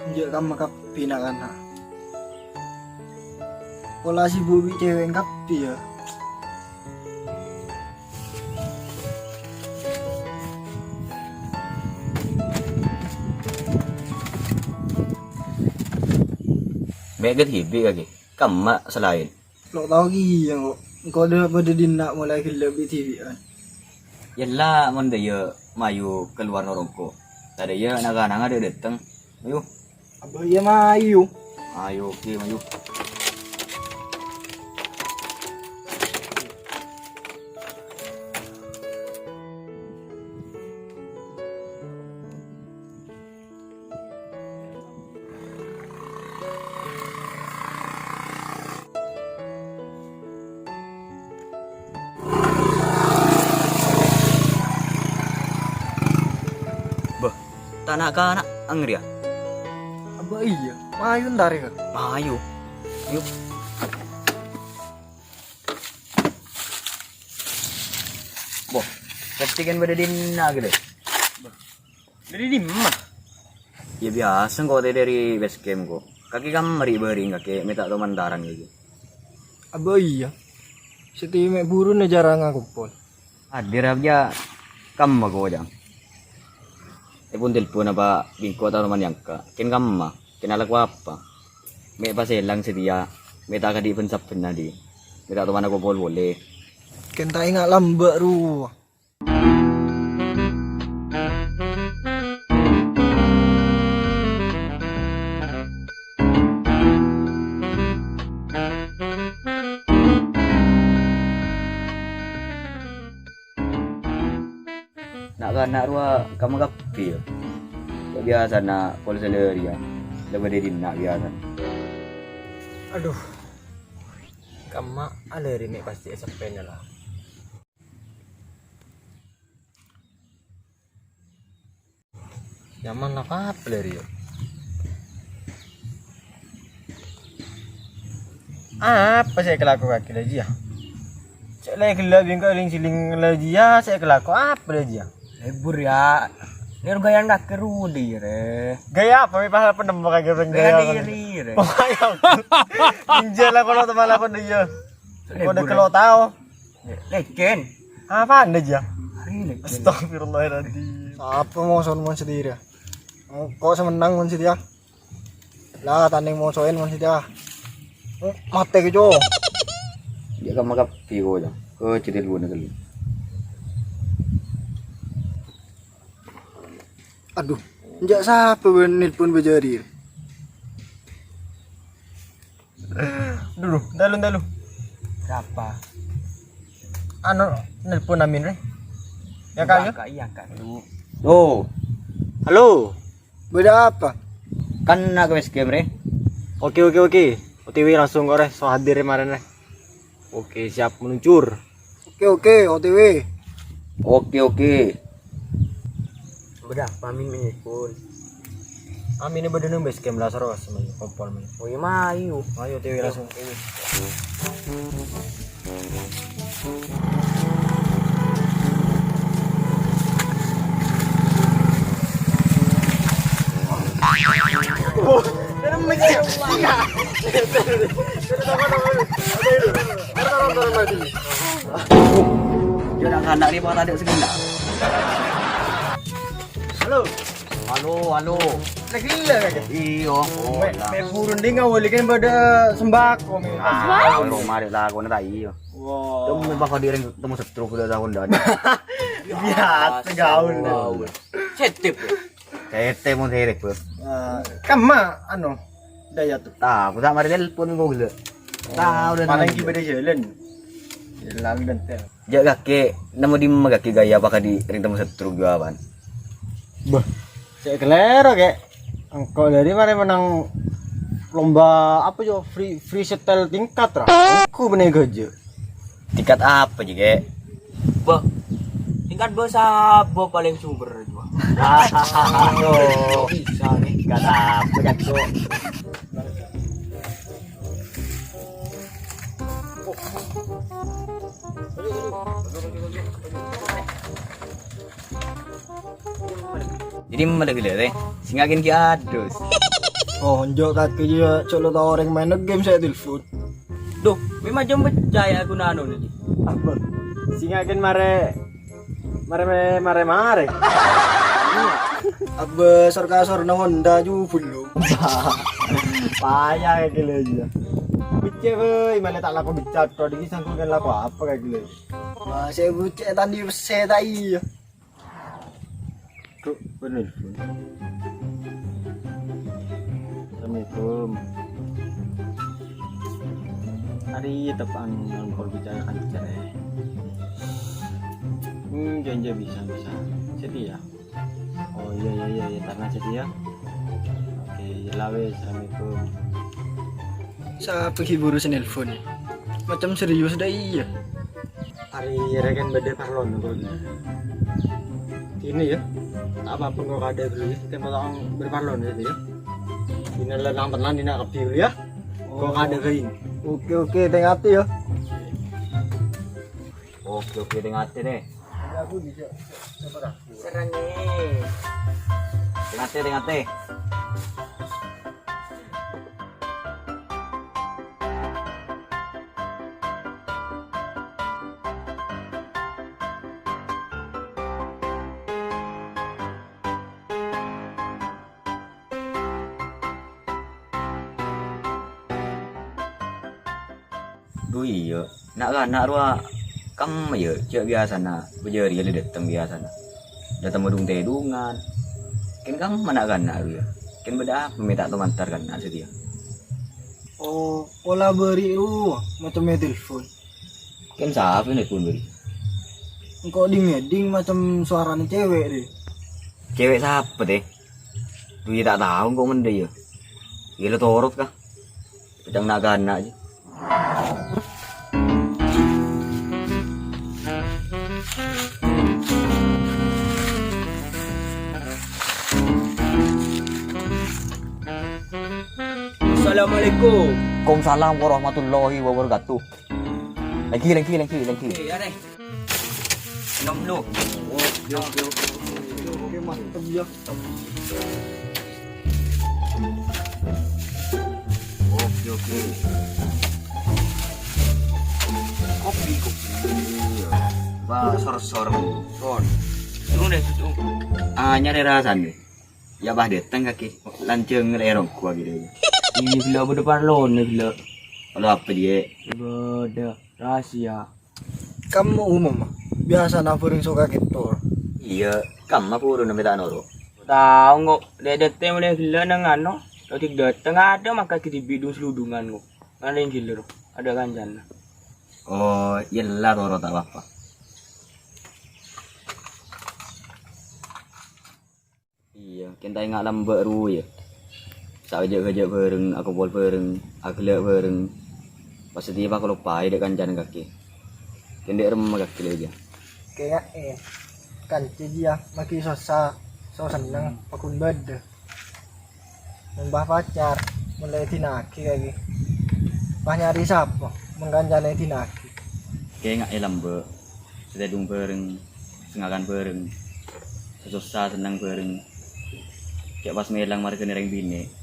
Njak kamu kapi nak kana. Pola si Bobi cewek kapi ya. Mẹ cái thì bị cái cầm mạ selain. Lo tau ki yang kau dah pada dinak mulai kelab di TV kan. Yalah mon dia mayu keluar norongko. Tadi ya naga-naga dia datang. Ayo, Abah ya mayu. ayo oke mayu. Bah, tanah kana angria. Abah iya, mayu ntar ya. Mayu. Yuk. Boh, kestikan pada dina gitu. Dari di mah. Ya biasa kok dari base camp kok. Kaki kamari bering kaki minta temantaran gitu. Abah iya. Setiap mek buru na jarang aku pol. Hadir aja kamu kok jang. Pun telepon apa bingko atau teman yang ka. Ken kamu kenal aku apa? Mek pas hilang sedia. Mek tak kadi pensap nadi. Minta teman aku pol boleh. Kenta ingat lambak ru. Nak ruah kamu kapi ya. Ya biasa nak pol seleri ya. Lebih dari nak biasa. Aduh, kamu aleri mek pasti SMP-nya lah. Nyaman apa aleri ya? Apa saya kelaku kaki lagi ya? Saya lagi gelap yang kau siling lagi ya, saya kelaku apa lagi ya? Lebur ya. Ini gaya ndak kerudi re. Gaya apa? Pas apa nembak kayak gaya Gaya diri re. Pokoknya ninja lah kalau teman aku dia. Kau udah kalau tahu. Leken. Apa anda aja? Hari leken. Astagfirullahaladzim. Apa mau son mon sendiri. Kau semenang mon sendiri. Lah tanding mau soin mon sendiri. Mate ke jo. Dia kan makap pigo aja. Ke cerita dulu nak kali. Aduh, njak siapa nelpon bejari. Dulu, dalu. Siapa? Anu nelpon Amin re. Ya kak ya? Iya kak. Oh, Halo. Beda apa? kan nak ke base camp re. Oke. OTW langsung kok re, so hadir kemarin re. Oke, siap meluncur. Oke, OTW. Oke. Udah, Amin menyikul. Amin ini bener base camp lah seros semuanya kompol men. Oh iya mayu. Ayo OTW langsung ini. Dia nak anak dia bawa tak ada segenap. Halo. Lagi gila kan? Iyo. Oh lah. Mek burun dia ngawali kan pada sembako men. Rumah dia lah, kau nak iyo. Wow. Kamu bakal direng temu setru dah tahun dah. Biasa gaul. Cetip. Tete mau terek ber. Kamu anu daya tuh. Tak, aku tak mari telepon kau gila. Tahu dah. Paling kita jalan. Jalan dan tel. Jaga ke, nama di magaki gaya apakah di ring temu setru juga ban. Bah, saya kelero kek. Engkau dari mana menang lomba apa jo free style tingkat lah. Aku bener gaje. Tingkat apa juga? Tingkat bahasa bo paling sumber juga. Bisa nih, tingkat apa jago? Jadi mana gila deh, singakin ki adus. Oh, njok kaki dia colo tau orang main game saya telepon. Duh, memang jam percaya aku nano nih. Apa? Singakin mare mare. Abah kasar na Honda ju belum. Payah kayak gila aja. Bice boy, mana tak laku bicat tuh di sangkut kan laku apa kayak gila. Wah, saya bucek tadi saya tak iya. Tuh, bener. Assalamualaikum. Hari tepan kalau bicara kan bicara. Janji bisa. Setia. Oh iya, karena setia. Oke, lawe. Assalamualaikum. Saya pergi buru nelpon. Macam serius dah iya. Hari reken beda parlon kok. Ini ya. Apapun kok ada dulu ya. Kita mau berparlon ya ya. Ini lenang tenan ini kepiu ya. Kok ada kain. Oke, tengah hati ya. Oke, tengah hati deh. Aku bisa. Serangnya. Tengah hati. Duh iya, nak ruah kamu ya, cek biasa nak, bejer ya datang biasa nak, datang medung tedungan, kan kamu mana kan nak ya, kan beda meminta teman tar kan nak sedia. Oh, pola beri macam telepon. Kan siapa ini pun beri, Engkau ding macam suaranya cewek deh. cewek siapa deh, tuh ya tak tahu kok mende ya, gila torot kah, pedang nak kan nak aja. Assalamualaikum. Waalaikumsalam warahmatullahi wabarakatuh. Lagi. Ya deh. Nom lu. Oke, mantap ya. Oke. Kopi. Wah, sor. Son. Tunggu deh, tuh. Nyari rasan deh. Ya bah datang kaki, lanceng ngererong gua gitu. Ini gila udah parlon nih gila. Kalau apa dia? Beda rahasia. Kamu umum biasa nafurin suka ketor. Iya, kamu puro na beta noro. Tahu nggak? Dia datang mulai gila nang ano. Kalau datang ada maka kita bidung seludungan nggak. Ada yang gila, ada kanjan. Oh, iyalah toro tak apa. Iya, kita ingat lambak ru ya. Sajak bareng, aku bol bareng, aku lihat bareng. Pas tiba aku lupa ada kanjan kaki. Kendek remah kaki aja. Kayak kan dia makin susah, so seneng pakun beda. Membah pacar, mulai tinaki lagi. Bah nyari siapa? Mengganjane tinaki. Kayak nggak lambak. Sedang bareng, sengakan bareng. Susah senang bareng. Kayak pas melang mari kena ring bini.